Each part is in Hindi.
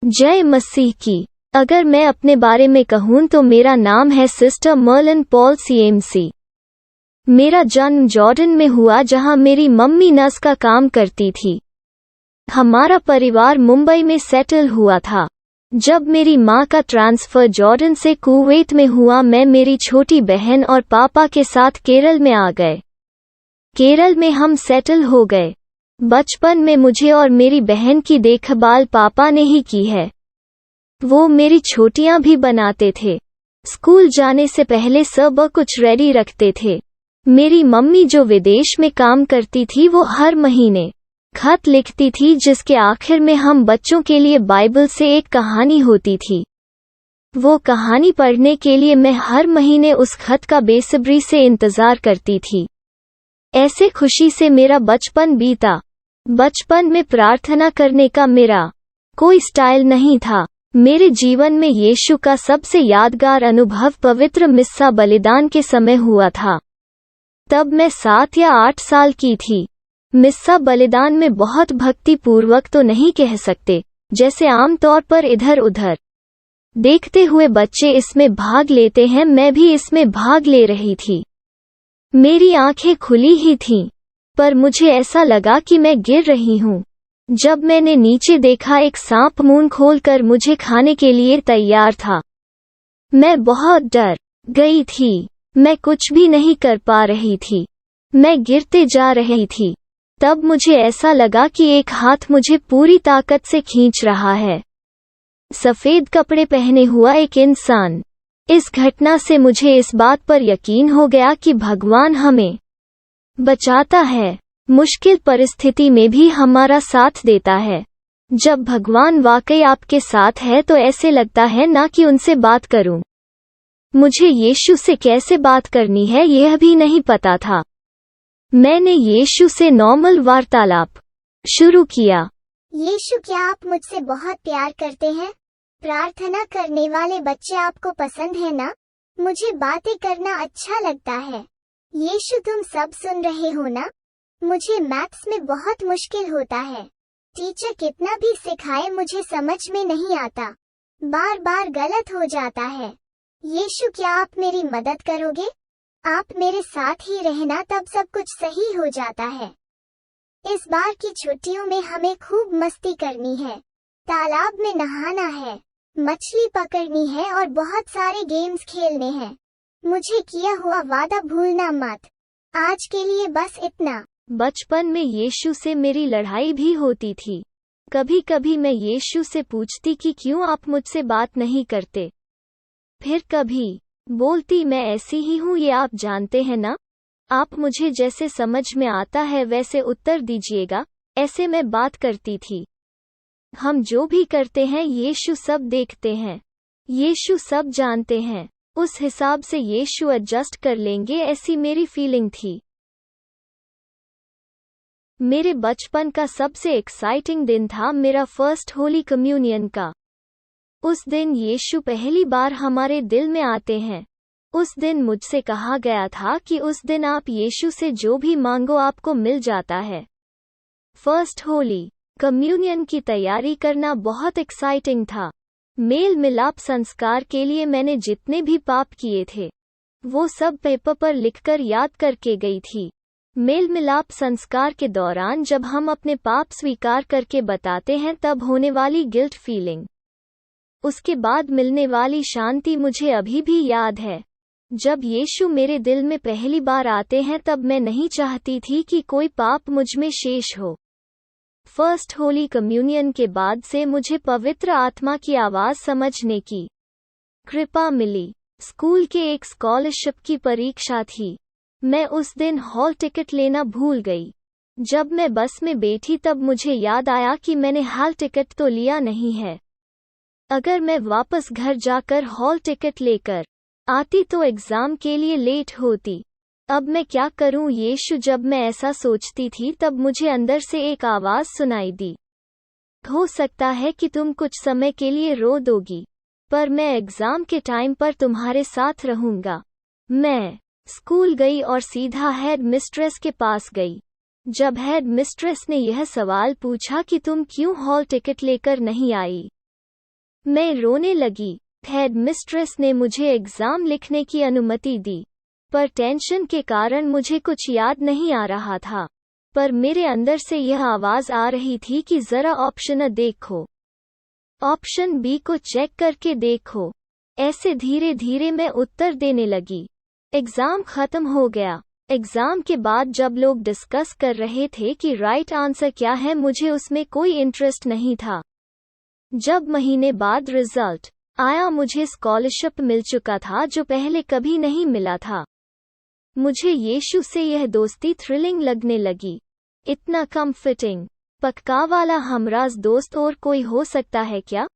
जय मसीह की। अगर मैं अपने बारे में कहूँ तो मेरा नाम है सिस्टर मर्लिन पॉल सीएमसी। मेरा जन्म जॉर्डन में हुआ जहां मेरी मम्मी नर्स का काम करती थी। हमारा परिवार मुंबई में सेटल हुआ था। जब मेरी माँ का ट्रांसफर जॉर्डन से कुवैत में हुआ, मैं मेरी छोटी बहन और पापा के साथ केरल में आ गए। केरल में हम सेटल हो गए। बचपन में मुझे और मेरी बहन की देखभाल पापा ने ही की है। वो मेरी छोटियां भी बनाते थे। स्कूल जाने से पहले सब कुछ रेडी रखते थे। मेरी मम्मी जो विदेश में काम करती थी, वो हर महीने खत लिखती थी जिसके आखिर में हम बच्चों के लिए बाइबल से एक कहानी होती थी। वो कहानी पढ़ने के लिए मैं हर महीने उस खत का बेसब्री से इंतजार करती थी। ऐसे खुशी से मेरा बचपन बीता। बचपन में प्रार्थना करने का मेरा कोई स्टाइल नहीं था। मेरे जीवन में यीशु का सबसे यादगार अनुभव पवित्र मिस्सा बलिदान के समय हुआ था। तब मैं 7 या 8 साल की थी। मिस्सा बलिदान में बहुत भक्ति पूर्वक तो नहीं कह सकते, जैसे आमतौर पर इधर उधर देखते हुए बच्चे इसमें भाग लेते हैं, मैं भी इसमें भाग ले रही थी। मेरी आंखें खुली ही थीं, पर मुझे ऐसा लगा कि मैं गिर रही हूँ। जब मैंने नीचे देखा, एक सांप मुंह खोलकर मुझे खाने के लिए तैयार था। मैं बहुत डर गई थी। मैं कुछ भी नहीं कर पा रही थी। मैं गिरते जा रही थी। तब मुझे ऐसा लगा कि एक हाथ मुझे पूरी ताकत से खींच रहा है। सफेद कपड़े पहने हुआ एक इंसान। इस घटना से मुझे इस बात पर यकीन हो गया कि भगवान हमें बचाता है, मुश्किल परिस्थिति में भी हमारा साथ देता है। जब भगवान वाकई आपके साथ है तो ऐसे लगता है ना कि उनसे बात करूं। मुझे यीशु से कैसे बात करनी है यह भी नहीं पता था। मैंने यीशु से नॉर्मल वार्तालाप शुरू किया। यीशु, क्या आप मुझसे बहुत प्यार करते हैं? प्रार्थना करने वाले बच्चे आपको पसंद है ना? मुझे बातें करना अच्छा लगता है। यीशु, तुम सब सुन रहे हो ना? मुझे मैथ्स में बहुत मुश्किल होता है। टीचर कितना भी सिखाए मुझे समझ में नहीं आता। बार बार गलत हो जाता है। यीशु, क्या आप मेरी मदद करोगे? आप मेरे साथ ही रहना, तब सब कुछ सही हो जाता है। इस बार की छुट्टियों में हमें खूब मस्ती करनी है। तालाब में नहाना है, मछली पकड़नी है और बहुत सारे गेम्स खेलने हैं। मुझे किया हुआ वादा भूलना मत। आज के लिए बस इतना। बचपन में यीशु से मेरी लड़ाई भी होती थी। कभी कभी मैं यीशु से पूछती कि क्यों आप मुझसे बात नहीं करते। फिर कभी बोलती, मैं ऐसी ही हूँ, ये आप जानते हैं ना। आप मुझे जैसे समझ में आता है वैसे उत्तर दीजिएगा। ऐसे मैं बात करती थी। हम जो भी करते हैं यीशु सब देखते हैं। यीशु सब जानते हैं। उस हिसाब से यीशु एडजस्ट कर लेंगे, ऐसी मेरी फीलिंग थी। मेरे बचपन का सबसे एक्साइटिंग दिन था मेरा फर्स्ट होली कम्युनियन का। उस दिन यीशु पहली बार हमारे दिल में आते हैं। उस दिन मुझसे कहा गया था कि उस दिन आप यीशु से जो भी मांगो आपको मिल जाता है। फर्स्ट होली कम्युनियन की तैयारी करना बहुत एक्साइटिंग था। मेल मिलाप संस्कार के लिए मैंने जितने भी पाप किए थे वो सब पेपर पर लिखकर याद करके गई थी। मेल मिलाप संस्कार के दौरान जब हम अपने पाप स्वीकार करके बताते हैं तब होने वाली गिल्ट फीलिंग, उसके बाद मिलने वाली शांति मुझे अभी भी याद है। जब यीशु मेरे दिल में पहली बार आते हैं तब मैं नहीं चाहती थी कि कोई पाप मुझ में शेष हो। फर्स्ट होली कम्युनियन के बाद से मुझे पवित्र आत्मा की आवाज समझने की कृपा मिली। स्कूल के एक स्कॉलरशिप की परीक्षा थी। मैं उस दिन हॉल टिकट लेना भूल गई। जब मैं बस में बैठी तब मुझे याद आया कि मैंने हॉल टिकट तो लिया नहीं है। अगर मैं वापस घर जाकर हॉल टिकट लेकर आती तो एग्जाम के लिए लेट होती। अब मैं क्या करूं यीशु? जब मैं ऐसा सोचती थी तब मुझे अंदर से एक आवाज सुनाई दी, हो सकता है कि तुम कुछ समय के लिए रो दोगी, पर मैं एग्जाम के टाइम पर तुम्हारे साथ रहूंगा। मैं स्कूल गई और सीधा हेड मिस्ट्रेस के पास गई। जब हेड मिस्ट्रेस ने यह सवाल पूछा कि तुम क्यों हॉल टिकट लेकर नहीं आई, मैं रोने लगी। हेड मिस्ट्रेस ने मुझे एग्जाम लिखने की अनुमति दी, पर टेंशन के कारण मुझे कुछ याद नहीं आ रहा था। पर मेरे अंदर से यह आवाज आ रही थी कि जरा ऑप्शन A देखो, ऑप्शन B को चेक करके देखो। ऐसे धीरे धीरे मैं उत्तर देने लगी। एग्जाम खत्म हो गया। एग्जाम के बाद जब लोग डिस्कस कर रहे थे कि राइट आंसर क्या है, मुझे उसमें कोई इंटरेस्ट नहीं था। जब महीने बाद रिजल्ट आया, मुझे स्कॉलरशिप मिल चुका था जो पहले कभी नहीं मिला था। मुझे यीशु से यह दोस्ती थ्रिलिंग लगने लगी। इतना कम्फर्टिंग, पक्का वाला हमराज दोस्त और कोई हो सकता है क्या?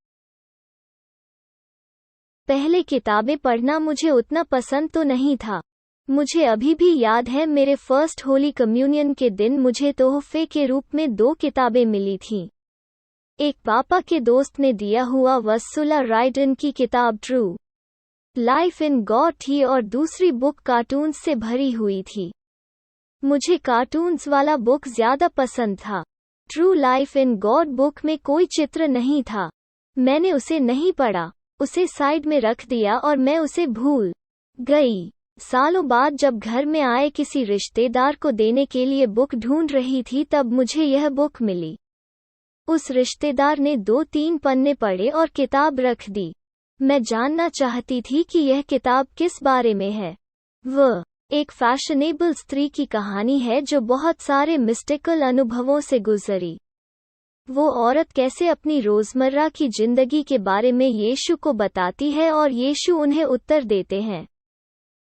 पहले किताबें पढ़ना मुझे उतना पसंद तो नहीं था। मुझे अभी भी याद है, मेरे फर्स्ट होली कम्युनियन के दिन मुझे तोहफे के रूप में 2 किताबें मिली थीं। एक पापा के दोस्त ने दिया हुआ वसुला राइडन की किताब ट्रू लाइफ इन गॉड थी और दूसरी बुक कार्टून्स से भरी हुई थी। मुझे कार्टून्स वाला बुक ज्यादा पसंद था। True life in God book में कोई चित्र नहीं था। मैंने उसे नहीं पढ़ा, उसे साइड में रख दिया और मैं उसे भूल गई। सालों बाद जब घर में आए किसी रिश्तेदार को देने के लिए बुक ढूंढ रही थी, तब मुझे यह बुक मिली। उस रिश्तेदार ने 2-3 पन्ने पढ़े और किताब रख दी। मैं जानना चाहती थी कि यह किताब किस बारे में है। वह एक फैशनेबल स्त्री की कहानी है जो बहुत सारे मिस्टिकल अनुभवों से गुजरी। वो औरत कैसे अपनी रोजमर्रा की जिंदगी के बारे में यीशु को बताती है और यीशु उन्हें उत्तर देते हैं।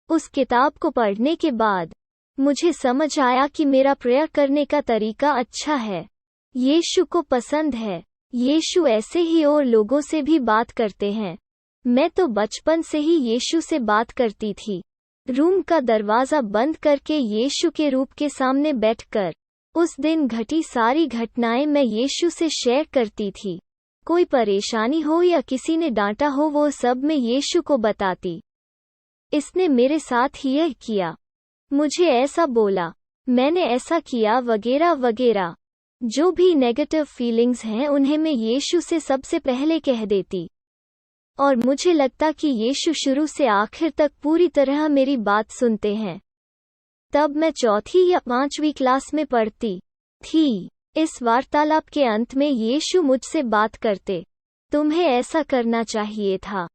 उस किताब को पढ़ने के बाद मुझे समझ आया कि मेरा प्रेयर करने का तरीका अच्छा है। यीशु को पसंद है। यीशु ऐसे ही और लोगों से भी बात करते हैं। मैं तो बचपन से ही यीशु से बात करती थी। रूम का दरवाजा बंद करके यीशु के रूप के सामने बैठकर उस दिन घटी सारी घटनाएं मैं यीशु से शेयर करती थी। कोई परेशानी हो या किसी ने डांटा हो, वो सब मैं यीशु को बताती। इसने मेरे साथ ही यह किया, मुझे ऐसा बोला, मैंने ऐसा किया, वगैरह वगैरह। जो भी नेगेटिव फीलिंग्स हैं उन्हें मैं यीशु से सबसे पहले कह देती। और मुझे लगता कि यीशु शुरू से आखिर तक पूरी तरह मेरी बात सुनते हैं। तब मैं 4वीं या 5वीं क्लास में पढ़ती थी। इस वार्तालाप के अंत में यीशु मुझसे बात करते, तुम्हें ऐसा करना चाहिए था,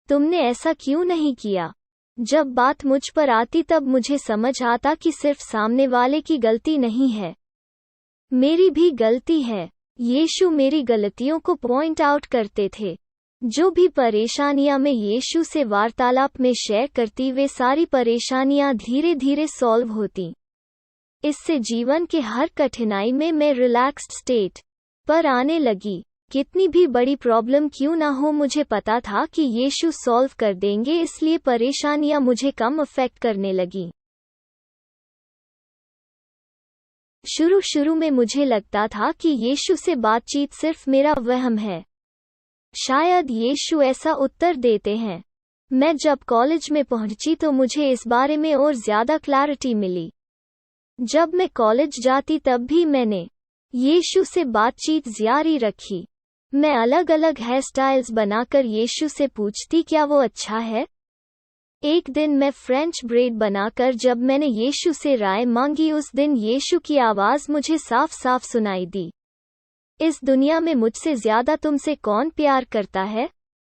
तुमने ऐसा क्यों नहीं किया। जब बात मुझ पर आती तब मुझे समझ आता कि सिर्फ सामने वाले की गलती नहीं है, मेरी भी गलती है। यीशु मेरी गलतियों को पॉइंट आउट करते थे। जो भी परेशानियां मैं यीशु से वार्तालाप में शेयर करती, वे सारी परेशानियां धीरे धीरे सॉल्व होती। इससे जीवन के हर कठिनाई में मैं रिलैक्स्ड स्टेट पर आने लगी। कितनी भी बड़ी प्रॉब्लम क्यों ना हो, मुझे पता था कि यीशु सॉल्व कर देंगे, इसलिए परेशानियां मुझे कम अफेक्ट करने लगी। शुरू में मुझे लगता था कि यीशु से बातचीत सिर्फ मेरा वहम है। शायद यीशु ऐसा उत्तर देते हैं। मैं जब कॉलेज में पहुंची तो मुझे इस बारे में और ज्यादा क्लैरिटी मिली। जब मैं कॉलेज जाती तब भी मैंने यीशु से बातचीत जारी रखी। मैं अलग अलग हेयर स्टाइल्स बनाकर यीशु से पूछती, क्या वो अच्छा है। एक दिन मैं फ्रेंच ब्रेड बनाकर जब मैंने यीशु से राय मांगी, उस दिन यीशु की आवाज मुझे साफ साफ सुनाई दी, इस दुनिया में मुझसे ज्यादा तुमसे कौन प्यार करता है।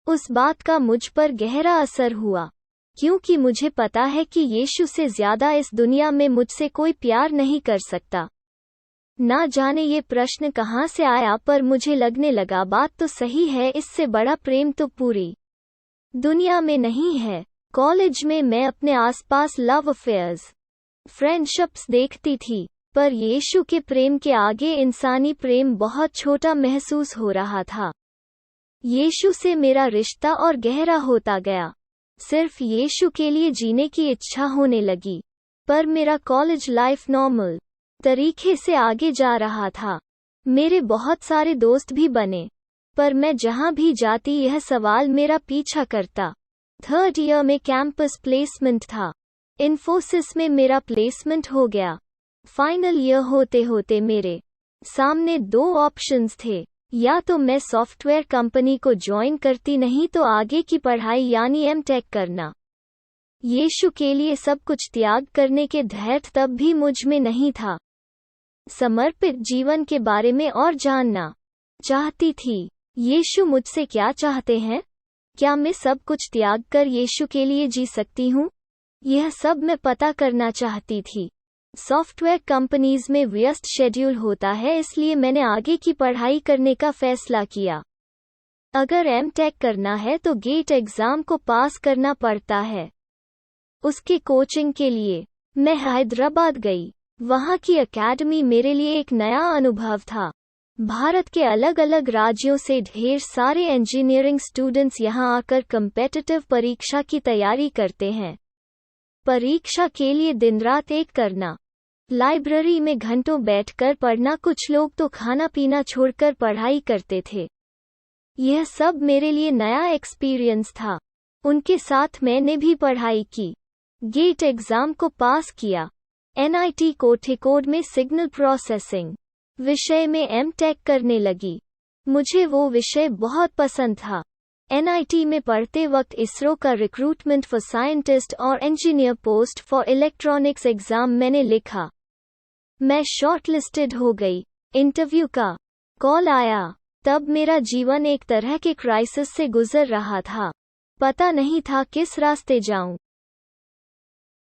उस बात का मुझ पर गहरा असर हुआ, क्योंकि मुझे पता है कि यीशु से ज्यादा इस दुनिया में मुझसे कोई प्यार नहीं कर सकता। ना जाने ये प्रश्न कहाँ से आया, पर मुझे लगने लगा बात तो सही है, इससे बड़ा प्रेम तो पूरी दुनिया में नहीं है। कॉलेज में मैं अपने आसपास लव अफेयर्स, फ्रेंडशिप्स देखती थी, पर यीशु के प्रेम के आगे इंसानी प्रेम बहुत छोटा महसूस हो रहा था। यीशु से मेरा रिश्ता और गहरा होता गया। सिर्फ यीशु के लिए जीने की इच्छा होने लगी। पर मेरा कॉलेज लाइफ नॉर्मल तरीके से आगे जा रहा था। मेरे बहुत सारे दोस्त भी बने, पर मैं जहां भी जाती यह सवाल मेरा पीछा करता। 3rd ईयर में कैंपस प्लेसमेंट था। इन्फोसिस में मेरा प्लेसमेंट हो गया। फाइनल ईयर होते होते मेरे सामने 2 ऑप्शंस थे, या तो मैं सॉफ्टवेयर कंपनी को ज्वाइन करती, नहीं तो आगे की पढ़ाई यानी एमटेक करना। यीशु के लिए सब कुछ त्याग करने के धैर्य तब भी मुझ में नहीं था। समर्पित जीवन के बारे में और जानना चाहती थी। यीशु मुझसे क्या चाहते हैं? क्या मैं सब कुछ त्याग कर यीशु के लिए जी सकती हूँ? यह सब मैं पता करना चाहती थी। सॉफ्टवेयर कंपनीज में व्यस्त शेड्यूल होता है, इसलिए मैंने आगे की पढ़ाई करने का फैसला किया। अगर एमटेक करना है तो गेट एग्जाम को पास करना पड़ता है। उसके कोचिंग के लिए मैं हैदराबाद गई। वहाँ की एकेडमी मेरे लिए एक नया अनुभव था। भारत के अलग अलग राज्यों से ढेर सारे इंजीनियरिंग स्टूडेंट्स यहाँ आकर कम्पिटिटिव परीक्षा की तैयारी करते हैं। परीक्षा के लिए दिन रात एक करना, लाइब्रेरी में घंटों बैठकर पढ़ना, कुछ लोग तो खाना पीना छोड़कर पढ़ाई करते थे। यह सब मेरे लिए नया एक्सपीरियंस था। उनके साथ मैंने भी पढ़ाई की, गेट एग्जाम को पास किया। NIT कोठिकोड में सिग्नल प्रोसेसिंग विषय में एमटेक करने लगी। मुझे वो विषय बहुत पसंद था। NIT में पढ़ते वक्त इसरो का रिक्रूटमेंट फॉर साइंटिस्ट और engineer post for electronics exam मैंने लिखा। मैं शॉर्टलिस्टेड हो गई। इंटरव्यू का कॉल आया। तब मेरा जीवन एक तरह के क्राइसिस से गुजर रहा था। पता नहीं था किस रास्ते जाऊं।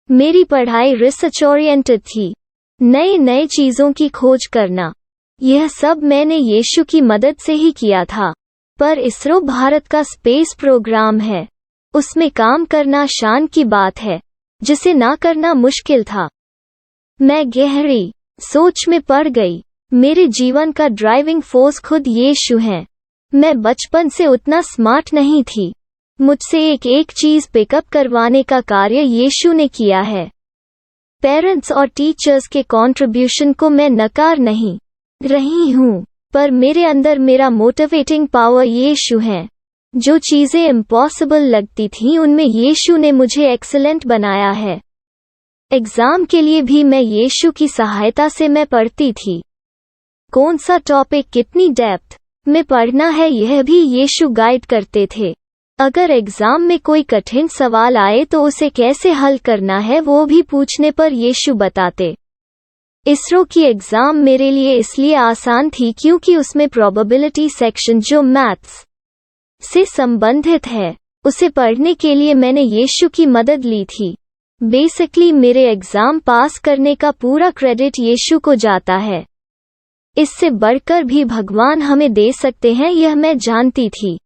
मेरी पढ़ाई रिसर्च ओरिएंटेड थी, नई नई चीजों की खोज करना। यह सब मैंने यीशु की मदद से ही किया था। पर इसरो भारत का स्पेस प्रोग्राम है। उसमें काम करना शान की बात है, जिसे ना करना मुश्किल था। मैं गहरी सोच में पड़ गई। मेरे जीवन का ड्राइविंग फोर्स खुद यीशु हैं। मैं बचपन से उतना स्मार्ट नहीं थी। मुझसे एक एक चीज पिकअप करवाने का कार्य यीशु ने किया है। पेरेंट्स और टीचर्स के कंट्रीब्यूशन को मैं नकार नहीं रही हूँ, पर मेरे अंदर मेरा मोटिवेटिंग पावर यीशु है। जो चीजें इम्पॉसिबल लगती थीं उनमें यीशु ने मुझे एक्सीलेंट बनाया है। एग्जाम के लिए भी मैं यीशु की सहायता से मैं पढ़ती थी। कौन सा टॉपिक कितनी डेप्थ में पढ़ना है यह भी यीशु गाइड करते थे। अगर एग्जाम में कोई कठिन सवाल आए तो उसे कैसे हल करना है वो भी पूछने पर यीशु बताते। इसरो की एग्जाम मेरे लिए इसलिए आसान थी क्योंकि उसमें प्रोबेबिलिटी सेक्शन जो मैथ्स से संबंधित है, उसे पढ़ने के लिए मैंने यीशु की मदद ली थी। बेसिकली मेरे एग्जाम पास करने का पूरा क्रेडिट यीशु को जाता है। इससे बढ़कर भी भगवान हमें दे सकते हैं, यह मैं जानती थी।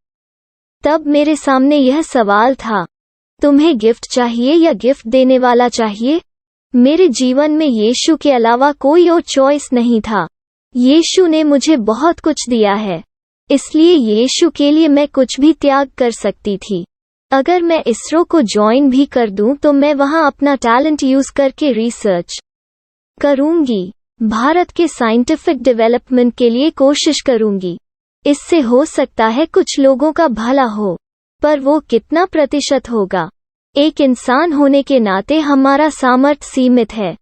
तब मेरे सामने यह सवाल था, तुम्हें गिफ्ट चाहिए या गिफ्ट देने वाला चाहिए? मेरे जीवन में यीशु के अलावा कोई और चॉइस नहीं था। यीशु ने मुझे बहुत कुछ दिया है, इसलिए यीशु के लिए मैं कुछ भी त्याग कर सकती थी। अगर मैं इसरो को ज्वाइन भी कर दूं तो मैं वहां अपना टैलेंट यूज करके रिसर्च करूंगी, भारत के साइंटिफिक डेवलपमेंट के लिए कोशिश करूंगी। इससे हो सकता है कुछ लोगों का भला हो, पर वो कितना प्रतिशत होगा? एक इंसान होने के नाते हमारा सामर्थ्य सीमित है।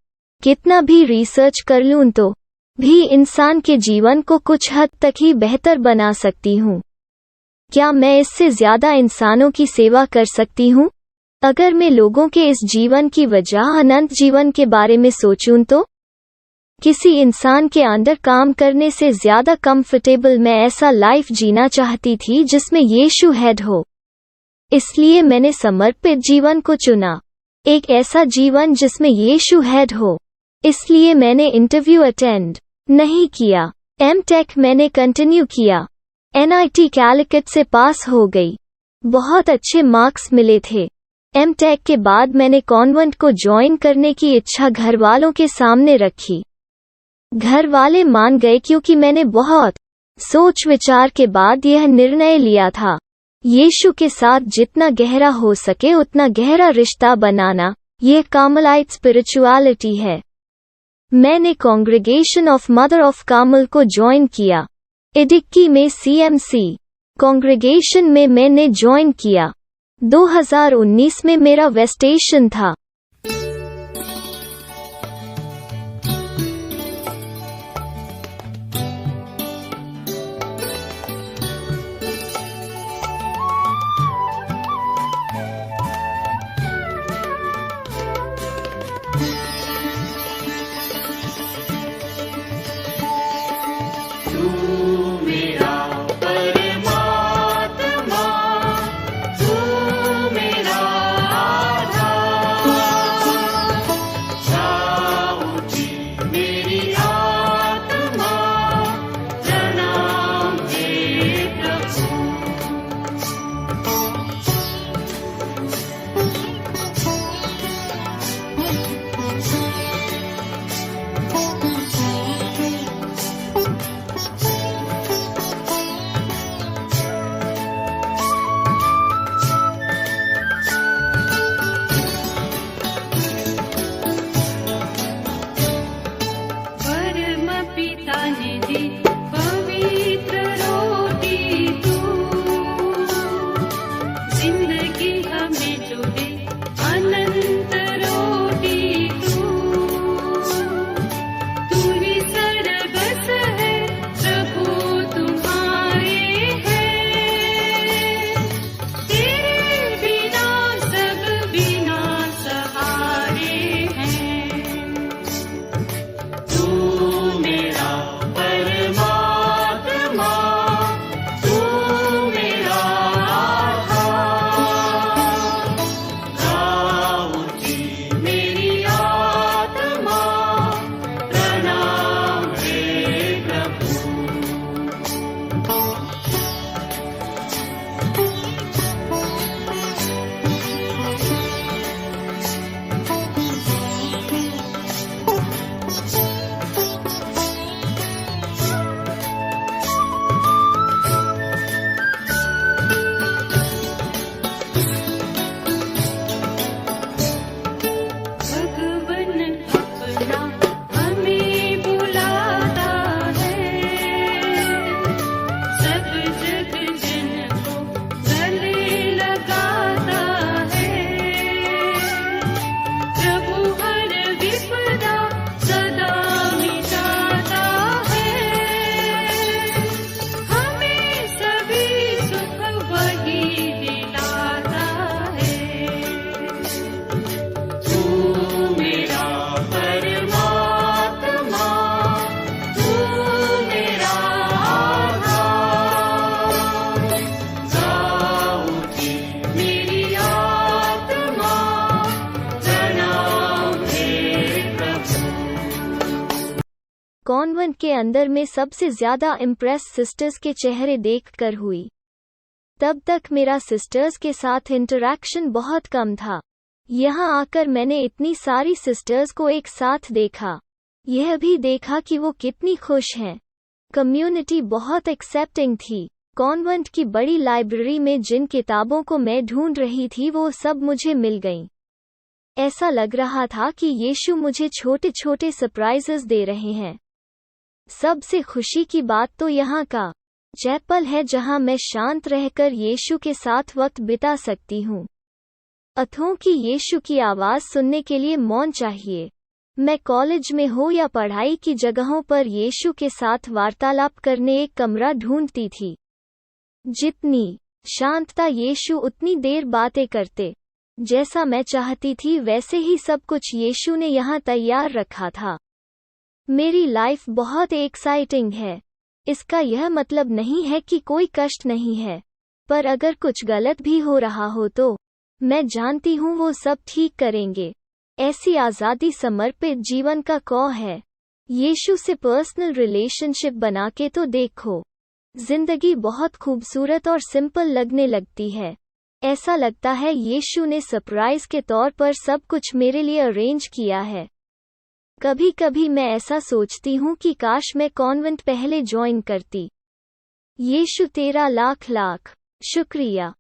कितना भी रिसर्च कर लूं तो भी इंसान के जीवन को कुछ हद तक ही बेहतर बना सकती हूँ। क्या मैं इससे ज्यादा इंसानों की सेवा कर सकती हूँ? अगर मैं लोगों के इस जीवन की वजह अनंत जीवन के बारे में सोचूं तो किसी इंसान के अंडर काम करने से ज्यादा कंफर्टेबल मैं ऐसा लाइफ जीना चाहती थी जिसमें यीशु हेड हो। इसलिए मैंने समर्पित जीवन को चुना, एक ऐसा जीवन जिसमें यीशु हेड हो। इसलिए मैंने इंटरव्यू अटेंड नहीं किया। एमटेक मैंने कंटिन्यू किया। NIT कैलिकट से पास हो गई। बहुत अच्छे मार्क्स मिले थे। एमटेक के बाद मैंने कॉन्वेंट को ज्वाइन करने की इच्छा घर वालों के सामने रखी। घर वाले मान गए क्योंकि मैंने बहुत सोच विचार के बाद यह निर्णय लिया था। यीशु के साथ जितना गहरा हो सके उतना गहरा रिश्ता बनाना, यह कार्मेलाइट स्पिरिचुअलिटी है। मैंने congregation of mother of Carmel को ज्वाइन किया। इडिक्की में CMC कांग्रेगेशन में मैंने ज्वाइन किया। 2019 में मेरा वेस्टेशन था। कॉन्वेंट के अंदर में सबसे ज्यादा इम्प्रेस सिस्टर्स के चेहरे देखकर हुई। तब तक मेरा सिस्टर्स के साथ इंटरैक्शन बहुत कम था। यहाँ आकर मैंने इतनी सारी सिस्टर्स को एक साथ देखा। यह भी देखा कि वो कितनी खुश हैं। कम्युनिटी बहुत एक्सेप्टिंग थी। कॉन्वेंट की बड़ी लाइब्रेरी में जिन किताबों को मैं ढूंढ रही थी वो सब मुझे मिल गईं। ऐसा लग रहा था कि यीशु मुझे छोटे छोटे सरप्राइजेस दे रहे हैं। सबसे खुशी की बात तो यहाँ का चैपल है जहाँ मैं शांत रहकर यीशु के साथ वक्त बिता सकती हूँ। अथों की यीशु की आवाज़ सुनने के लिए मौन चाहिए। मैं कॉलेज में हो या पढ़ाई की जगहों पर यीशु के साथ वार्तालाप करने एक कमरा ढूंढती थी। जितनी शांतता यीशु उतनी देर बातें करते। जैसा मैं चाहती थी वैसे ही सब कुछ यीशु ने यहाँ तैयार रखा था। मेरी लाइफ बहुत एक्साइटिंग है। इसका यह मतलब नहीं है कि कोई कष्ट नहीं है, पर अगर कुछ गलत भी हो रहा हो तो मैं जानती हूँ वो सब ठीक करेंगे। ऐसी आज़ादी समर्पित जीवन का कौ है। यीशु से पर्सनल रिलेशनशिप बना के तो देखो। जिंदगी बहुत खूबसूरत और सिंपल लगने लगती है। ऐसा लगता है यीशु ने सरप्राइज के तौर पर सब कुछ मेरे लिए अरेंज किया है। कभी कभी मैं ऐसा सोचती हूँ कि काश मैं कॉन्वेंट पहले ज्वाइन करती। यीशु तेरा लाख लाख शुक्रिया।